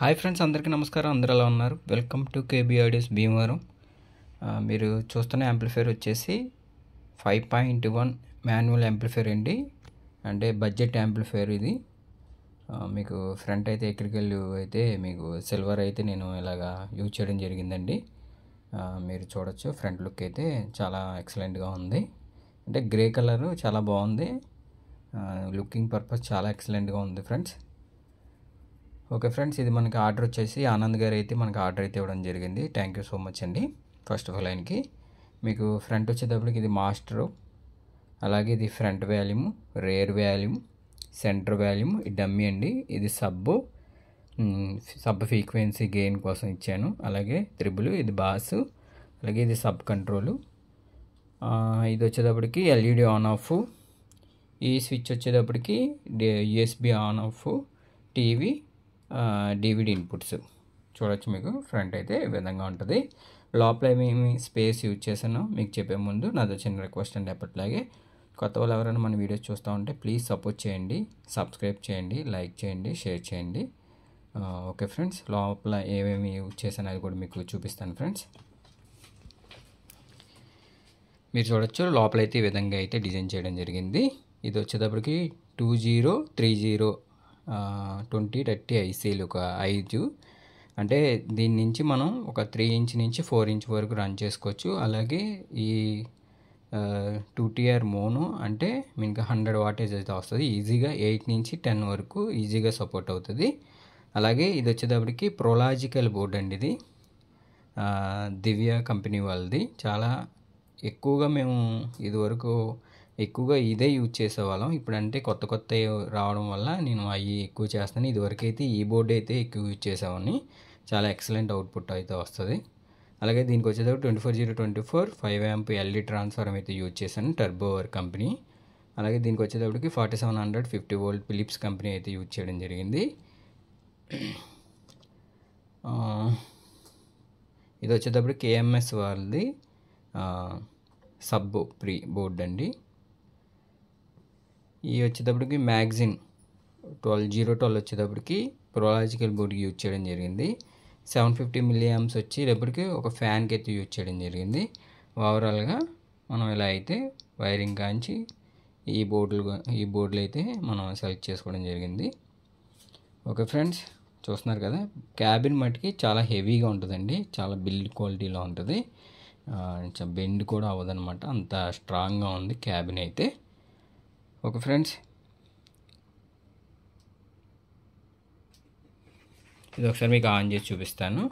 Hi friends, అందరికీ నమస్కారం. అందరూ ఎలా ఉన్నారు? Welcome to KB audios Bhimavaram. మీరు చూస్తున్న యాంప్లిఫైర్ వచ్చేసి 5.1 మాన్యువల్ యాంప్లిఫైర్ అండి. అంటే బడ్జెట్ యాంప్లిఫైర్ ఇది. మీకు ఫ్రంట్ అయితే ఎక్రికల్ అయితే మీకు సిల్వర్ అయితే నేను ఇలాగా యూజ్ చేయడం జరిగిందండి. మీరు చూడొచ్చు, ఫ్రంట్ లుక్ అయితే చాలా ఎక్సలెంట్గా ఉంది. అంటే గ్రే కలరు చాలా బాగుంది. లుకింగ్ పర్పస్ చాలా ఎక్సలెంట్గా ఉంది ఫ్రెండ్స్. ఓకే ఫ్రెండ్స్, ఇది మనకి ఆర్డర్ వచ్చేసి ఆనంద్ గారు అయితే మనకి ఆర్డర్ అయితే ఇవ్వడం జరిగింది. థ్యాంక్ యూ సో మచ్ అండి. ఫస్ట్ ఆఫ్ ఆల్ ఆయనకి మీకు ఫ్రంట్ వచ్చేటప్పటికి ఇది మాస్టరు, అలాగే ఇది front volume, rare volume, centre volume, ఈ డమ్మీ అండి. ఇది సబ్ ఫ్రీక్వెన్సీ గెయిన్ కోసం ఇచ్చాను. అలాగే త్రిబుల్, ఇది బాస్, అలాగే ఇది సబ్ కంట్రోలు. ఇది వచ్చేటప్పటికి ఎల్ఈడి ఆన్ ఆఫ్, ఈ స్విచ్ వచ్చేటప్పటికి USB on off, TV, DVD inputs చూడొచ్చు. మీకు ఫ్రంట్ అయితే ఈ విధంగా ఉంటుంది. లోపల ఏమేమి స్పేస్ యూజ్ చేశానో మీకు చెప్పే ముందు నాదో చిన్న రిక్వెస్ట్ అండి. ఎప్పటిలాగే కొత్త వాళ్ళు ఎవరైనా మన వీడియోస్ చూస్తూ ఉంటే ప్లీజ్ సపోర్ట్ చేయండి, సబ్స్క్రైబ్ చేయండి, లైక్ చేయండి, షేర్ చేయండి. ఓకే ఫ్రెండ్స్, లోపల ఏమేమి యూజ్ చేశానో అది కూడా మీకు చూపిస్తాను ఫ్రెండ్స్. మీరు చూడొచ్చు, లోపలైతే ఈ విధంగా అయితే డిజైన్ చేయడం జరిగింది. ఇది వచ్చేటప్పటికి 2030 2030 ఐసీలు ఒక 5. అంటే దీని నుంచి మనం ఒక 3 ఇంచ్ నుంచి 4 ఇంచ్ వరకు రన్ చేసుకోవచ్చు. అలాగే ఈ 2TR మోనో అంటే మీకు 100 వాటేజ్ అయితే వస్తుంది. ఈజీగా 8 నుంచి 10 వరకు ఈజీగా సపోర్ట్ అవుతుంది. అలాగే ఇది వచ్చేటప్పటికి ప్రోలాజికల్ బోర్డ్ అండి. ఇది దివ్య కంపెనీ వాళ్ళది. చాలా ఎక్కువగా మేము ఇదివరకు ఎక్కువగా ఇదే యూజ్ చేసేవాళ్ళం. ఇప్పుడంటే కొత్త రావడం వల్ల నేను అవి ఎక్కువ చేస్తాను. ఇదివరకు అయితే ఈ బోర్డు అయితే ఎక్కువ యూజ్ చేసేవాడిని. చాలా ఎక్సలెంట్ అవుట్పుట్ అయితే వస్తుంది. అలాగే దీనికి వచ్చేటప్పుడు 24024 5 amp ఎల్ఈ ట్రాన్స్ఫార్మర్ అయితే యూజ్ చేశాను, టర్బోవర్ కంపెనీ. అలాగే దీనికి వచ్చేటప్పటికి 4750 వోల్ట్ ఫిలిప్స్ కంపెనీ అయితే యూజ్ చేయడం జరిగింది. ఇది వచ్చేటప్పుడు కేఎంఎస్ వాళ్ళది సబ్ ప్రీ బోర్డ్ అండి. ఈ వచ్చేటప్పటికి మ్యాగ్జిన్ 12 వచ్చేటప్పటికి ప్రోలాజికల్ బోర్డ్కి యూజ్ చేయడం జరిగింది. 750 mA వచ్చేటప్పటికి ఒక ఫ్యాన్కి అయితే యూజ్ చేయడం జరిగింది. ఓవరాల్గా మనం ఇలా అయితే వైరింగ్ కాంచి ఈ బోర్డులు అయితే మనం సెలెక్ట్ చేసుకోవడం జరిగింది. ఓకే ఫ్రెండ్స్, చూస్తున్నారు కదా, క్యాబిన్ మట్టుకి చాలా హెవీగా ఉంటుందండి. చాలా బిల్డ్ క్వాలిటీలో ఉంటుంది. బెండ్ కూడా అవ్వదన్నమాట, అంత స్ట్రాంగ్గా ఉంది క్యాబిన్ అయితే. ఓకే ఫ్రెండ్స్, ఇది ఒకసారి మీకు ఆన్ చేసి చూపిస్తాను.